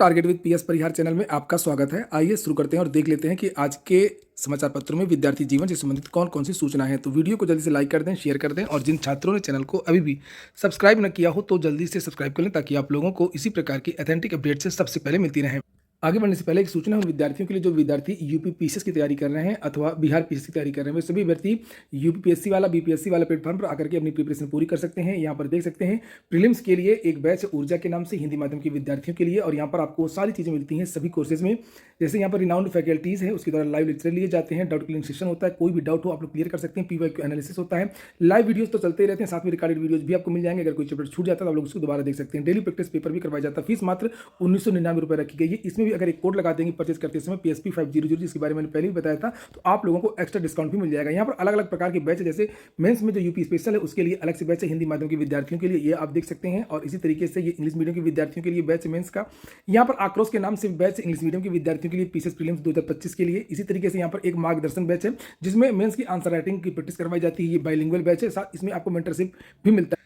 Target with PS Parihar channel में आपका स्वागत है। आइए शुरू करते हैं और देख लेते हैं कि आज के समाचार पत्रों में विद्यार्थी जीवन से संबंधित कौन कौन सी सूचना है। तो वीडियो को जल्दी से लाइक कर दें, शेयर कर दें और जिन छात्रों ने चैनल को अभी भी सब्सक्राइब न किया हो तो जल्दी से सब्सक्राइब कर लें ताकि आप लोगों को इसी प्रकार की ऑथेंटिक अपडेट से सबसे पहले मिलती रहें। आगे बढ़ने से पहले एक सूचना है उन विद्यार्थियों के लिए जो विद्यार्थी यूपी पीसीएस की तैयारी कर रहे हैं अथवा बिहार पीसीएस की तैयारी कर रहे हैं। वे सभी व्यक्ति यूपीपीएससी वाला बीपीएससी वाला प्लेटफॉर्म पर आकर के अपनी प्रिपरेशन पूरी कर सकते हैं। यहाँ पर देख सकते हैं प्रीलिम्स के लिए एक बैच ऊर्जा के नाम से हिंदी माध्यम के विद्यार्थियों के लिए, और यहाँ पर आपको सारी चीज़ें मिलती हैं सभी कोर्सेज में। जैसे यहाँ पर रिनाउंड फैकल्टीज़ है, उसके द्वारा लाइव लेक्चर लिए जाते हैं, डाउट क्लियरिंग सेशन होता है, कोई भी डाउट हो आप लोग क्लियर कर सकते हैं, पीवाईक्यू एनालिसिस होता है, लाइव वीडियोस तो चलते ही रहते हैं, साथ में रिकॉर्डेड वीडियोस भी आपको मिल जाएंगे। अगर कोई चैप्टर छूट जाता है तो आप लोग उसको दोबारा देख सकते हैं। डेली प्रैक्टिस पेपर भी करवाया जाता है। फीस मात्र 1999 रुपये रखी गई है। इसमें भी अगर एक कोड लगा देंगे परचेज करते समय PSP 500, जिसके बारे में मैंने पहले भी बताया था, तो आप लोगों को एक्स्ट्रा डिस्काउंट भी मिल जाएगा। यहाँ पर अलग अलग प्रकार के बैच है, जैसे मेंस में जो यूपी स्पेशल है उसके लिए अलग से बैच है, हिंदी माध्यम के विद्यार्थियों के लिए ये आप देख सकते हैं, और इसी तरीके से ये इंग्लिश मीडियम के विद्यार्थियों के लिए बैच मेंस का। यहाँ पर आक्रोश के नाम से बैच इंग्लिश मीडियम के विद्यार्थियों के लिए पीसीएस प्रीलिम्स 2025 के लिए। इसी तरीके से यहाँ पर एक मार्गदर्शन बैच है जिसमें मेंस की आंसर राइटिंग की प्रैक्टिस करवाई जाती है। ये बाइलिंगुअल बैच है, साथ इसमें आपको मेंटरशिप भी मिलता है।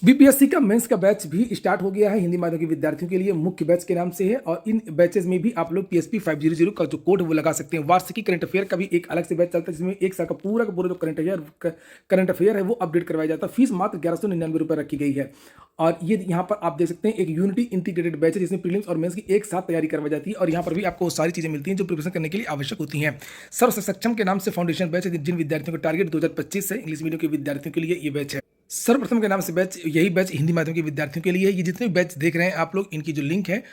बीपीएससी का मेंस का बैच भी स्टार्ट हो गया है, हिंदी माध्यम के विद्यार्थियों के लिए मुख्य बैच के नाम से है, और इन बैचेज में भी आप लोग PSP 500 का जो कोड है वो लगा सकते हैं। वार्षिकी करंट अफेयर का भी एक अलग से बैच चलता है जिसमें एक साल का पूरा जो करंट अफेयर है वो अपडेट करवाया जाता है। फीस मात्र 1199 रुपये रखी गई है। और ये यहाँ पर आप देख सकते हैं एक यूनिटी इंटीग्रेटेड बैच है जिसमें प्रीलिम्स और मेंस की एक साथ तैयारी करवाई जाती है, और यहाँ पर भी आपको सारी चीजें मिलती हैं जो प्रिपरेशन करने के लिए आवश्यक होती हैं। सर्व सक्षम के नाम से फाउंडेशन बैच है, जिन विद्यार्थियों का टारगेट 2025 है, इंग्लिश मीडियम के विद्यार्थियों के लिए ये बैच है। सर्वप्रथम के नाम से बैच, यही बैच हिंदी माध्यम के विद्यार्थियों के लिए है। ये जितने भी बैच देख रहे हैं आप लोग, इनकी जो लिंक है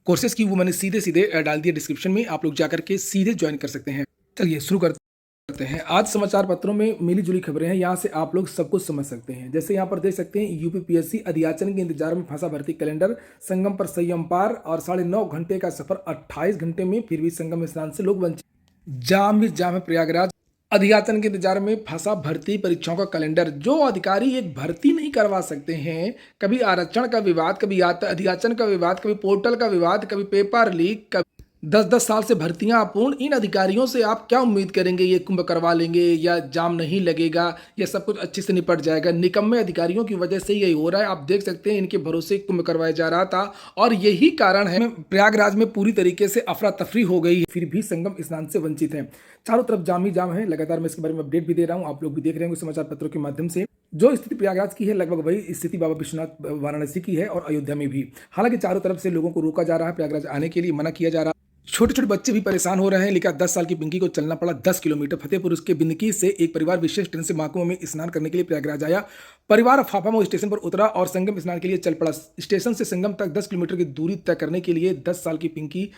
कोर्सेज की वो मैंने सीधे डाल दिया डिस्क्रिप्शन में, आप लोग जाकर के सीधे ज्वाइन कर सकते हैं। चलिए शुरू करते हैं। आज समाचार पत्रों में मिली जुली खबरें हैं, यहाँ से आप लोग सब कुछ समझ सकते हैं। जैसे यहाँ पर देख सकते हैं यूपीपीएससी अधियाचन के इंतजार में फंसा भर्ती कैलेंडर, संगम पर संयम पार, और 9.5 घंटे का सफर 28 घंटे में, फिर भी संगम स्नान से लोग वंचित। जाम है प्रयागराज, अधियाचन के इंतजार में फंसा भर्ती परीक्षाओं का कैलेंडर। जो अधिकारी एक भर्ती नहीं करवा सकते हैं, कभी आरक्षण का विवाद, कभी अधियाचन का विवाद, कभी पोर्टल का विवाद, कभी पेपर लीक, कभी 10-10 साल से भर्तियां अपूर्ण, इन अधिकारियों से आप क्या उम्मीद करेंगे ये कुंभ करवा लेंगे या जाम नहीं लगेगा या सब कुछ अच्छे से निपट जाएगा। निकम्मे अधिकारियों की वजह से यही हो रहा है। आप देख सकते हैं इनके भरोसे कुंभ करवाया जा रहा था, और यही कारण है प्रयागराज में पूरी तरीके से अफरा तफरी हो गई, फिर भी संगम स्नान से वंचित है। चारों तरफ जाम ही जाम है। लगातार मैं इसके बारे में अपडेट भी दे रहा हूँ, आप लोग भी देख रहे होंगे समाचार पत्रों के माध्यम से। जो स्थिति प्रयागराज की है लगभग वही स्थिति बाबा विश्वनाथ वाराणसी की है, और अयोध्या में भी। हालांकि चारों तरफ से लोगों को रोका जा रहा है, प्रयागराज आने के लिए मना किया जा रहा है। छोटे छोटे बच्चे भी परेशान हो रहे हैं। लिखा 10 साल की पिंकी को चलना पड़ा 10 किलोमीटर। फतेहपुर उसके बिंदकी से एक परिवार विशेष ट्रेन से महाकुंभ में स्नान करने के लिए प्रयागराज आया। परिवार फाफामऊ स्टेशन पर उतरा और संगम स्नान के लिए चल पड़ा। स्टेशन से संगम तक 10 किलोमीटर की दूरी तय करने के लिए 10 साल की पिंकी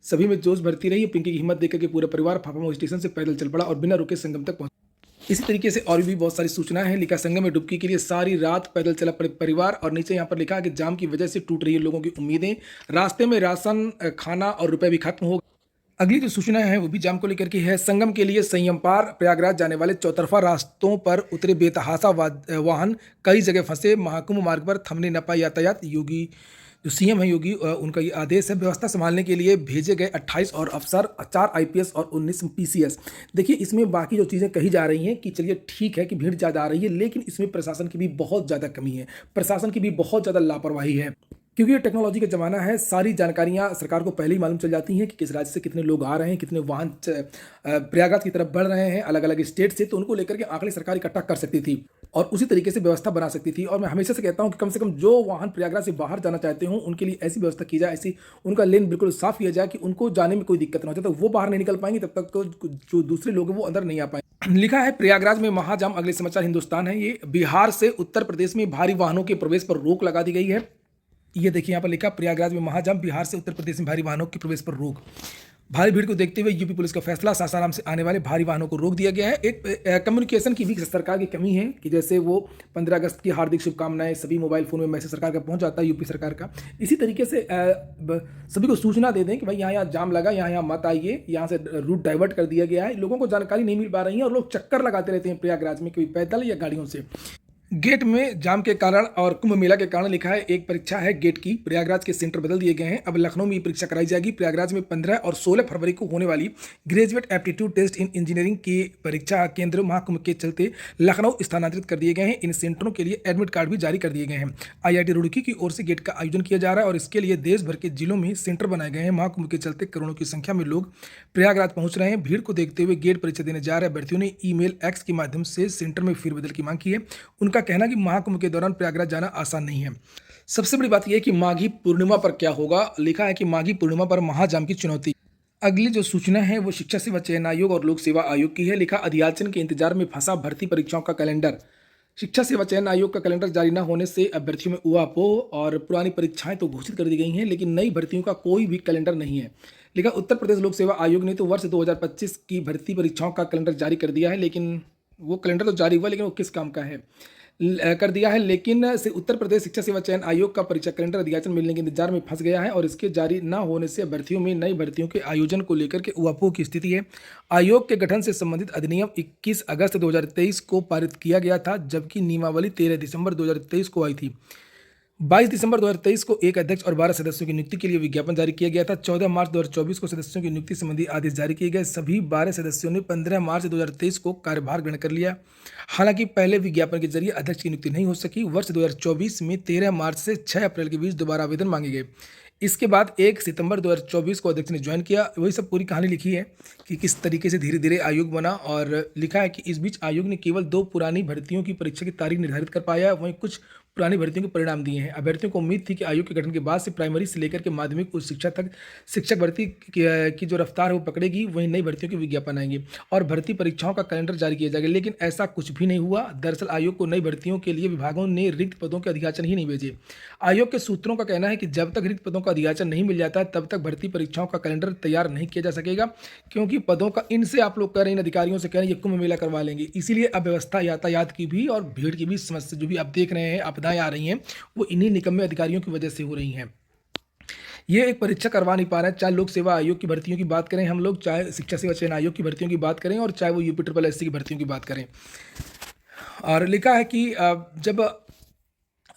सभी में जोश भरती रही। पिंकी की हिम्मत देखकर के पूरा परिवार फाफामऊ स्टेशन से पैदल चल पड़ा और बिना रुके संगम तक पहुंचा। इसी तरीके से और भी बहुत सारी सूचनाएं हैं। लिखा संगम में डुबकी के लिए सारी रात पैदल चला परिवार, और नीचे यहाँ पर लिखा कि जाम की वजह से टूट रही है लोगों की उम्मीदें, रास्ते में राशन, खाना और रुपए भी खत्म हो। अगली जो सूचना है वो भी जाम को लेकर के है। संगम के लिए संयम पार, प्रयागराज जाने वाले चौतरफा रास्तों पर उतरे बेतहाशा वाहन, कई जगह फंसे, महाकुंभ मार्ग पर थमने न पाए यातायात। योगी जो सीएम है योगी, उनका ये आदेश है। व्यवस्था संभालने के लिए भेजे गए 28 और अफसर, 4 IPS और 19 PCS। देखिए इसमें बाकी जो चीज़ें कही जा रही हैं कि चलिए ठीक है कि भीड़ ज़्यादा आ रही है, लेकिन इसमें प्रशासन की भी बहुत ज़्यादा कमी है, प्रशासन की भी बहुत ज़्यादा लापरवाही है, क्योंकि ये टेक्नोलॉजी का ज़माना है। सारी जानकारियाँ सरकार को पहले ही मालूम चल जाती हैं कि किस राज्य से कितने लोग आ रहे हैं, कितने वाहन प्रयागराज की तरफ बढ़ रहे हैं अलग अलग स्टेट से, तो उनको लेकर के आंकड़े सरकार इकट्ठा कर सकती थी और उसी तरीके से व्यवस्था बना सकती थी। और मैं हमेशा से कहता हूं कि कम से कम जो वाहन प्रयागराज से बाहर जाना चाहते हों उनके लिए ऐसी व्यवस्था की जाए, ऐसी उनका लेन बिल्कुल साफ किया जाए कि उनको जाने में कोई दिक्कत ना हो। जब तक वो बाहर नहीं निकल पाएंगे तब तक तो जो दूसरे लोग हैं वो अंदर नहीं आ पाएंगे। लिखा है प्रयागराज में महाजाम। अगले समाचार हिंदुस्तान है ये। बिहार से उत्तर प्रदेश में भारी वाहनों के प्रवेश पर रोक लगा दी गई है। ये देखिए यहाँ पर लिखा प्रयागराज में महाजाम, बिहार से उत्तर प्रदेश में भारी वाहनों के प्रवेश पर रोक। भारी भीड़ को देखते हुए यूपी पुलिस का फैसला, सासाराम से आने वाले भारी वाहनों को रोक दिया गया है। एक कम्युनिकेशन की भी सरकार की कमी है कि जैसे वो 15 अगस्त की हार्दिक शुभकामनाएं सभी मोबाइल फोन में मैसेज सरकार का पहुंच जाता है, यूपी सरकार का। इसी तरीके से सभी को सूचना दे दें कि भाई यहाँ जाम लगा, यहाँ मत आइए, यहाँ से रूट डाइवर्ट कर दिया गया है। लोगों को जानकारी नहीं मिल पा रही है और लोग चक्कर लगाते रहते हैं प्रयागराज में, कभी पैदल या गाड़ियों से। गेट में जाम के कारण और कुंभ मेला के कारण लिखा है एक परीक्षा है गेट की। प्रयागराज के सेंटर बदल दिए गए हैं। अब लखनऊ में ये परीक्षा कराई जाएगी। प्रयागराज में 15 और 16 फरवरी को होने वाली graduate aptitude test in engineering की परीक्षा केंद्र महाकुंभ के चलते लखनऊ स्थानांतरित कर दिए गए हैं। इन सेंटरों के लिए एडमिट कार्ड भी जारी कर दिए गए हैं। IIT रुड़की की ओर से गेट का आयोजन किया जा रहा है और इसके लिए देश भर के जिलों में सेंटर बनाए गए हैं। महाकुंभ के चलते करोड़ों की संख्या में लोग प्रयागराज पहुंच रहे हैं। भीड़ को देखते हुए गेट परीक्षा देने जा रहे अभ्यर्थियों ने ईमेल एक्स के माध्यम से सेंटर में फेरबदल की मांग की है। उनका कहना है कि महाकुंभ के दौरान प्रयागराज जाना आसान नहीं है। सबसे बड़ी बात यह है कि माघी पूर्णिमा पर क्या होगा। लिखा है कि माघी पूर्णिमा पर महाजाम की चुनौती। अगली जो सूचना है वो शिक्षा सेवा चयन आयोग और लोक सेवा आयोग की है। लिखा अधियाचन के इंतजार में फंसा भर्ती परीक्षाओं का कैलेंडर। शिक्षा सेवा चयन आयोग का कैलेंडर जारी न होने से अभ्यर्थियों में ऊहापोह और पुरानी परीक्षाएं तो घोषित कर दी गई हैं, लेकिन नई भर्तियों का कोई भी कैलेंडर नहीं है। लिखा उत्तर प्रदेश लोक सेवा आयोग ने तो वर्ष 2025 की भर्ती परीक्षाओं का कैलेंडर जारी कर दिया है, लेकिन वो कैलेंडर तो जारी हुआ, लेकिन वो किस काम का है कर दिया है। लेकिन से उत्तर प्रदेश शिक्षा सेवा चयन आयोग का परीक्षा कैलेंडर अधियाचन मिलने के इंतजार में फंस गया है और इसके जारी न होने से अभ्यर्थियों में नई भर्तियों के आयोजन को लेकर के ऊहापोह की स्थिति है। आयोग के गठन से संबंधित अधिनियम 21 अगस्त 2023 को पारित किया गया था, जबकि नियमावली 13 दिसंबर 2023 को आई थी। 22 दिसंबर 2023 को एक अध्यक्ष और 12 सदस्यों की नियुक्ति के लिए विज्ञापन जारी किया गया था। 14 मार्च 2024 को सदस्यों की नियुक्ति संबंधी आदेश जारी किए गए। सभी 12 सदस्यों ने 15 मार्च 2023 को कार्यभार ग्रहण कर लिया। हालांकि पहले विज्ञापन के जरिए अध्यक्ष की नियुक्ति नहीं हो सकी। वर्ष 2024 में 13 मार्च से 6 अप्रैल के बीच दोबारा आवेदन मांगे गए। इसके बाद 1 सितंबर 2024 को अध्यक्ष ने ज्वाइन किया। वही सब पूरी कहानी लिखी है कि किस तरीके से धीरे धीरे आयोग बना, और लिखा है कि इस बीच आयोग ने केवल 2 पुरानी भर्तियों की परीक्षा की तारीख निर्धारित कर पाया। वहीं कुछ पुरानी भर्तियों के परिणाम दिए हैं। अभ्यर्थियों को उम्मीद थी कि आयोग के गठन के बाद से प्राइमरी से लेकर के माध्यमिक उच्च शिक्षा तक शिक्षक भर्ती की जो रफ्तार है वो पकड़ेगी। वहीं नई भर्तियों के विज्ञापन आएंगे और भर्ती परीक्षाओं का कैलेंडर जारी किया जाएगा, लेकिन ऐसा कुछ भी नहीं हुआ। दरअसल आयोग को नई भर्तियों के लिए विभागों ने रिक्त पदों के अधियाचन ही नहीं भेजे। आयोग के सूत्रों का कहना है कि जब तक रिक्त पदों का अधियाचन नहीं मिल जाता है तब तक भर्ती परीक्षाओं का कैलेंडर तैयार नहीं किया जा सकेगा, क्योंकि पदों का इनसे आप लोग कह रहे हैं, इन अधिकारियों से कह रहे हैं ये कुंभ मेला करवा लेंगे। इसीलिए अव्यवस्था, यातायात की भी और भीड़ की भी समस्या जो भी आप देख रहे हैं, आपदाएं आ रही हैं, वो इन्हीं निकम्मे अधिकारियों की वजह से हो रही हैं। ये एक परीक्षा करवा नहीं पा रहे हैं। चाहे लोक सेवा आयोग की भर्तियों की बात करें हम लोग, चाहे शिक्षा सेवा चयन आयोग की भर्तियों की बात करें, और चाहे वो UP SSC की भर्तियों की बात करें। और लिखा है कि जब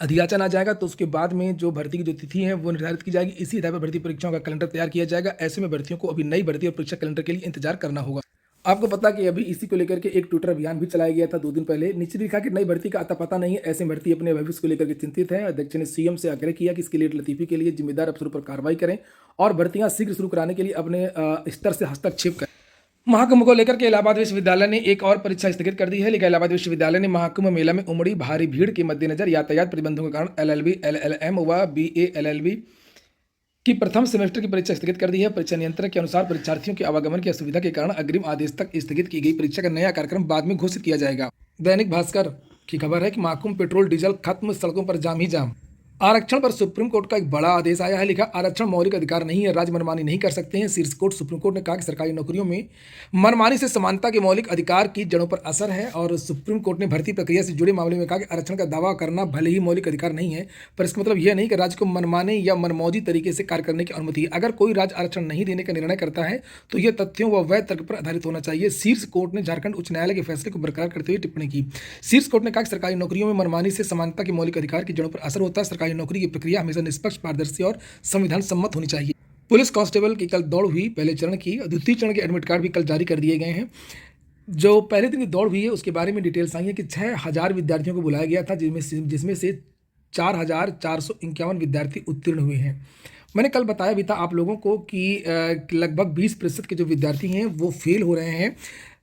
अधियाचन आ जाएगा तो उसके बाद में जो भर्ती की जो तिथि है वो निर्धारित की जाएगी। इसी आधार पर भर्ती परीक्षाओं का कैलेंडर तैयार किया जाएगा। ऐसे में भर्तियों को अभी नई भर्ती और परीक्षा कैलेंडर के लिए इंतजार करना होगा। आपको पता कि अभी इसी को लेकर के एक ट्विटर अभियान भी चलाया गया था 2 दिन पहले। नीचे लिखा कि नई भर्ती का आता पता नहीं है, ऐसे भर्ती अपने भविष्य को लेकर के चिंतित है। अध्यक्ष ने CM से आग्रह किया कि इसके लिए लतीफी के लिए जिम्मेदार अफसरों पर कार्रवाई करें और भर्तियां शीघ्र शुरू कराने के लिए अपने स्तर से हस्तक्षेप करें। महाकुंभ को लेकर के इलाहाबाद विश्वविद्यालय ने एक और परीक्षा स्थगित कर दी है। लेकिन इलाहाबाद विश्वविद्यालय ने महाकुंभ मेला में उमड़ी भारी भीड़ के मद्देनजर यातायात प्रतिबंधों के कारण LLB, LLM व BA LLB की प्रथम सेमेस्टर की परीक्षा स्थगित कर दी है। परीक्षा नियंत्रक के अनुसार परीक्षार्थियों के आवागमन की असुविधा के कारण अग्रिम आदेश तक स्थगित की गई परीक्षा का नया कार्यक्रम बाद में घोषित किया जाएगा। दैनिक भास्कर की खबर है कि महाकुंभ पेट्रोल डीजल खत्म, सड़कों पर जाम ही जाम। आरक्षण पर सुप्रीम कोर्ट का एक बड़ा आदेश आया है। लिखा आरक्षण मौलिक अधिकार नहीं है, राज्य मनमानी नहीं कर सकते हैं। शीर्ष कोर्ट सुप्रीम कोर्ट ने कहा कि सरकारी नौकरियों में मनमानी से समानता के मौलिक अधिकार की जड़ों पर असर है। और सुप्रीम कोर्ट ने भर्ती प्रक्रिया से जुड़े मामले में कहा कि आरक्षण का दावा करना भले ही मौलिक अधिकार नहीं है, पर इसका मतलब यह नहीं कि राज्य को मनमाने या मनमौजी तरीके से कार्य करने की अनुमति है। अगर कोई राज्य आरक्षण नहीं देने का निर्णय करता है तो यह तथ्यों व वैध तर्क पर आधारित होना चाहिए। शीर्ष कोर्ट ने झारखंड उच्च न्यायालय के फैसले को बरकरार करते हुए टिप्पणी की। शीर्ष कोर्ट ने कहा कि सरकारी नौकरियों में मनमानी से समानता के मौलिक अधिकार की जड़ों पर असर होता है। सरकारी नौकरी की प्रक्रिया हमेशा निष्पक्ष, पारदर्शी और संविधान सम्मत होनी चाहिए। पुलिस कांस्टेबल की कल दौड़ हुई, पहले चरण की। द्वितीय चरण के एडमिट कार्ड भी कल जारी कर दिए गए हैं। जो पहले दिन की दौड़ हुई है उसके बारे में डिटेल्स आई है कि 6000 विद्यार्थियों को बुलाया गया था, जिसमें से 4451 विद्यार्थी उत्तीर्ण हुए हैं। मैंने कल बताया भी था आप लोगों को कि लगभग 20% के जो विद्यार्थी हैं वो फेल हो रहे हैं।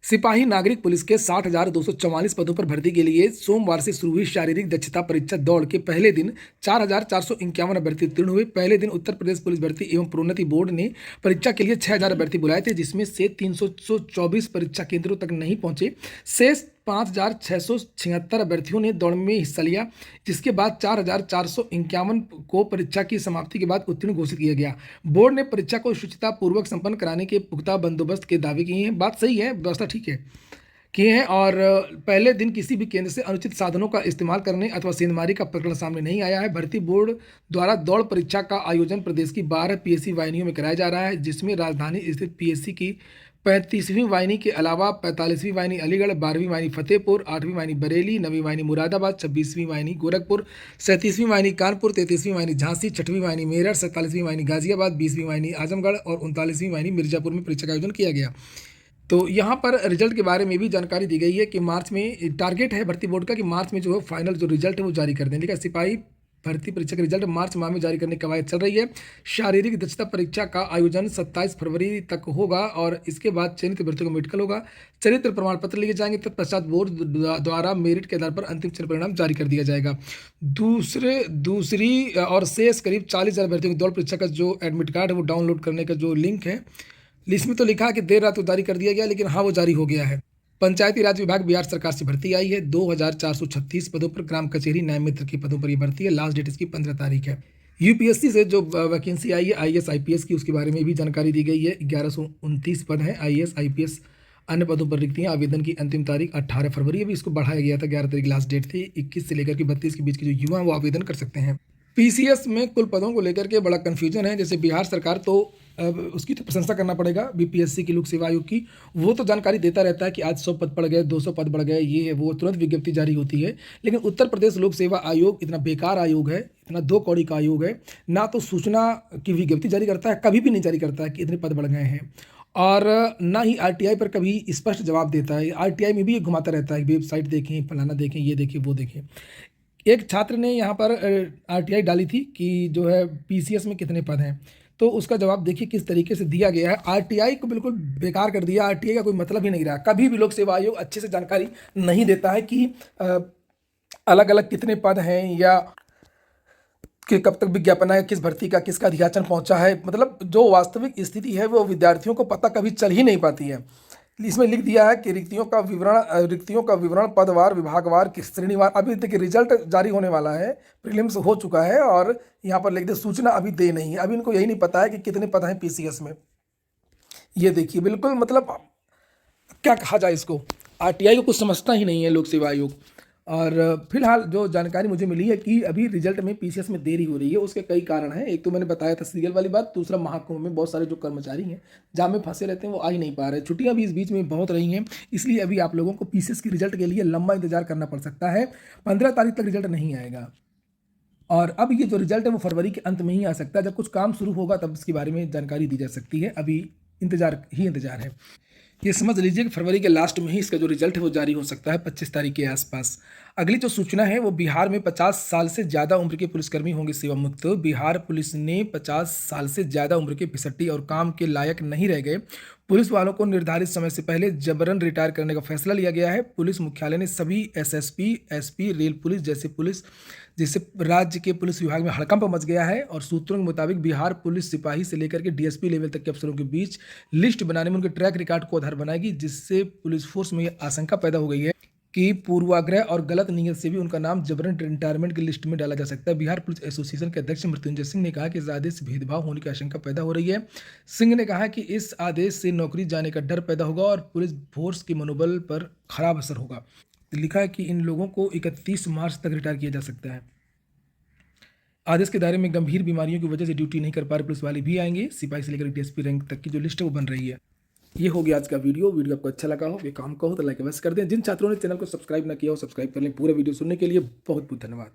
सिपाही नागरिक पुलिस के 60,244 पदों पर भर्ती के लिए सोमवार से शुरू हुई शारीरिक दक्षता परीक्षा दौड़ के पहले दिन 4,451 अभ्यर्थी उत्तीर्ण हुए। पहले दिन उत्तर प्रदेश पुलिस भर्ती एवं प्रोन्नति बोर्ड ने परीक्षा के लिए 6,000 अभ्यर्थी बुलाए थे, जिसमें से 324 परीक्षा केंद्रों तक नहीं पहुंचे। शेष 5,676 अभ्यर्थियों ने दौड़ में हिस्सा लिया, जिसके बाद 4,451 को परीक्षा की समाप्ति के बाद उत्तीर्ण घोषित किया गया। बोर्ड ने परीक्षा को शुचिता पूर्वक संपन्न कराने के पुख्ता बंदोबस्त के दावे किए हैं। बात सही है, व्यवस्था ठीक है किए हैं। और पहले दिन किसी भी केंद्र से अनुचित साधनों का इस्तेमाल करने अथवा सेंधमारी का प्रकरण सामने नहीं आया है। भर्ती बोर्ड द्वारा दौड़ परीक्षा का आयोजन प्रदेश की 12 PSC वाहिनियों में कराया जा रहा है, जिसमें राजधानी स्थित PSC की 35वीं वाहिनी के अलावा 45वीं वाहिनी अलीगढ़, 12वीं वाहिनी फतेहपुर, 8वीं वाहिनी बरेली, 9वीं वाहिनी मुरादाबाद, 26वीं वाहिनी गोरखपुर, 37वीं वाहिनी कानपुर, 33वीं वाहिनी झांसी, 6वीं वाहिनी मेरठ, 47वीं वाहिनी गाजियाबाद, 20वीं वाहिनी आजमगढ़ और 39वीं वाहिनी मिर्जापुर में परीक्षा का आयोजन किया गया। तो यहाँ पर रिजल्ट के बारे में भी जानकारी दी गई है कि मार्च में टारगेट है भर्ती बोर्ड का कि मार्च में जो है फाइनल जो रिजल्ट है वो जारी कर दें। देखिए, सिपाही भर्ती परीक्षा का रिजल्ट मार्च माह में जारी करने की कवायद चल रही है। शारीरिक दक्षता परीक्षा का आयोजन 27 फरवरी तक होगा और इसके बाद चयनित अभ्यर्थियों को मेडिकल होगा। चरित्र प्रमाण पत्र लिए जाएंगे, तत्पश्चात बोर्ड द्वारा मेरिट के आधार पर अंतिम चयन परिणाम जारी कर दिया जाएगा। दूसरी और शेष करीब 40,000 अभ्यर्थियों की दौड़ परीक्षा का जो एडमिट कार्ड है वो डाउनलोड करने का जो लिंक है, लिस्ट में तो लिखा है कि देर रात जारी कर दिया गया, लेकिन हाँ वो जारी हो गया है। पंचायती राज विभाग बिहार सरकार से भर्ती आई है। 2436 पदों पर ग्राम कचहरी न्याय मित्र के पदों पर ये भर्ती है। लास्ट डेट इसकी 15 तारीख है। यूपीएससी से जो वैकेंसी आई है आईएएस आईपीएस की, उसके बारे में भी जानकारी दी गई है। 1129 पद हैं आईएएस आईपीएस। अन्य पदों पर रिक्तियां, आवेदन की अंतिम तारीख 18 फरवरी, अभी इसको बढ़ाया गया था, 11 तारीख लास्ट डेट थी। 21 से लेकर के 32 के बीच के जो युवा हैं वो आवेदन कर सकते हैं। पीसीएस में कुल पदों को लेकर के बड़ा कन्फ्यूजन है। जैसे बिहार सरकार तो उसकी तो प्रशंसा करना पड़ेगा बीपीएससी की, लोक सेवा आयोग की, वो तो जानकारी देता रहता है कि आज 100 पद बढ़ गए, 200 पद बढ़ गए, ये है वो, तुरंत विज्ञप्ति जारी होती है। लेकिन उत्तर प्रदेश लोक सेवा आयोग इतना बेकार आयोग है, इतना दो कौड़ी का आयोग है, ना तो सूचना की विज्ञप्ति जारी करता है, कभी भी नहीं जारी करता है कि इतने पद बढ़ गए हैं, और ना ही आरटीआई पर कभी स्पष्ट जवाब देता है। आरटीआई में भी ये घुमाता रहता है, वेबसाइट देखें, फलाना देखें, ये देखें, वो देखें। एक छात्र ने यहाँ पर आरटीआई डाली थी कि जो है पीसीएस में कितने पद हैं, तो उसका जवाब देखिए किस तरीके से दिया गया है। आरटीआई को बिल्कुल बेकार कर दिया। आरटीआई का कोई मतलब ही नहीं रहा। कभी भी लोक सेवा आयोग अच्छे से जानकारी नहीं देता है कि अलग अलग कितने पद हैं या कि कब तक विज्ञापन है, किस भर्ती का किसका अधियाचन पहुंचा है। मतलब जो वास्तविक स्थिति है वो विद्यार्थियों को पता कभी चल ही नहीं पाती है। इसमें लिख दिया है कि रिक्तियों का विवरण पदवार, विभागवार, श्रेणीवार। अभी देखिए रिजल्ट जारी होने वाला है, प्रीलिम्स हो चुका है और यहाँ पर लिख दे सूचना अभी दे नहीं है। अभी इनको यही नहीं पता है कि कितने पद हैं पीसीएस में। ये देखिए बिल्कुल मतलब क्या कहा जाए इसको, आरटीआई को कुछ समझता ही नहीं है लोक सेवा आयोग। और फिलहाल जो जानकारी मुझे मिली है कि अभी रिजल्ट में पीसीएस में देरी हो रही है, उसके कई कारण हैं। एक तो मैंने बताया था सीरियल वाली बात, दूसरा महाकुंभ में बहुत सारे जो कर्मचारी हैं जाम में फंसे रहते हैं, वो आ ही नहीं पा रहे। छुट्टियां भी इस बीच में बहुत रही हैं, इसलिए अभी आप लोगों को पीसीएस की रिजल्ट के लिए लंबा इंतजार करना पड़ सकता है। 15 तारीख तक रिजल्ट नहीं आएगा और अब ये जो रिजल्ट है वो फरवरी के अंत में ही आ सकता है। जब कुछ काम शुरू होगा तब इसके बारे में जानकारी दी जा सकती है। अभी इंतजार ही इंतजार है। ये समझ लीजिए कि फरवरी के लास्ट में ही इसका जो रिजल्ट है वो जारी हो सकता है, 25 तारीख के आसपास। अगली जो सूचना है वो बिहार में 50 साल से ज़्यादा उम्र के पुलिसकर्मी होंगे सेवा मुक्त। बिहार पुलिस ने 50 साल से ज़्यादा उम्र के फिसड्डी और काम के लायक नहीं रह गए पुलिस वालों को निर्धारित समय से पहले जबरन रिटायर करने का फैसला लिया गया है। पुलिस मुख्यालय ने सभी एसएसपी, एसपी, रेल पुलिस जैसे पुलिस जिससे राज्य के पुलिस विभाग में हड़कंप मच गया है और सूत्रों के मुताबिक बिहार पुलिस सिपाही से लेकर के डीएसपी लेवल तक के अफसरों के बीच लिस्ट बनाने में उनके ट्रैक रिकॉर्ड को आधार बनाएगी, जिससे पुलिस फोर्स में यह आशंका पैदा हो गई है कि पूर्वाग्रह और गलत नीयत से भी उनका नाम जबरन रिटायरमेंट की लिस्ट में डाला जा सकता है। बिहार पुलिस एसोसिएशन के अध्यक्ष मृत्युंजय सिंह ने कहा कि इस आदेश से भेदभाव होने की आशंका पैदा हो रही है। सिंह ने कहा कि इस आदेश से नौकरी जाने का डर पैदा होगा और पुलिस फोर्स के मनोबल पर खराब असर होगा। लिखा है कि इन लोगों को 31 मार्च तक रिटायर किया जा सकता है। आदेश के दायरे में गंभीर बीमारियों की वजह से ड्यूटी नहीं कर पा रहे पुलिस वाले भी आएंगे। सिपाही से लेकर डीएसपी रैंक तक की जो लिस्ट है वो बन रही है। ये हो गया आज का वीडियो आपको अच्छा लगा हो, ये काम का हो तो लाइक अवश्य कर दें। जिन छात्रों ने चैनल को सब्सक्राइब ना किया हो सब्सक्राइब कर लें। पूरा वीडियो सुनने के लिए बहुत बहुत धन्यवाद।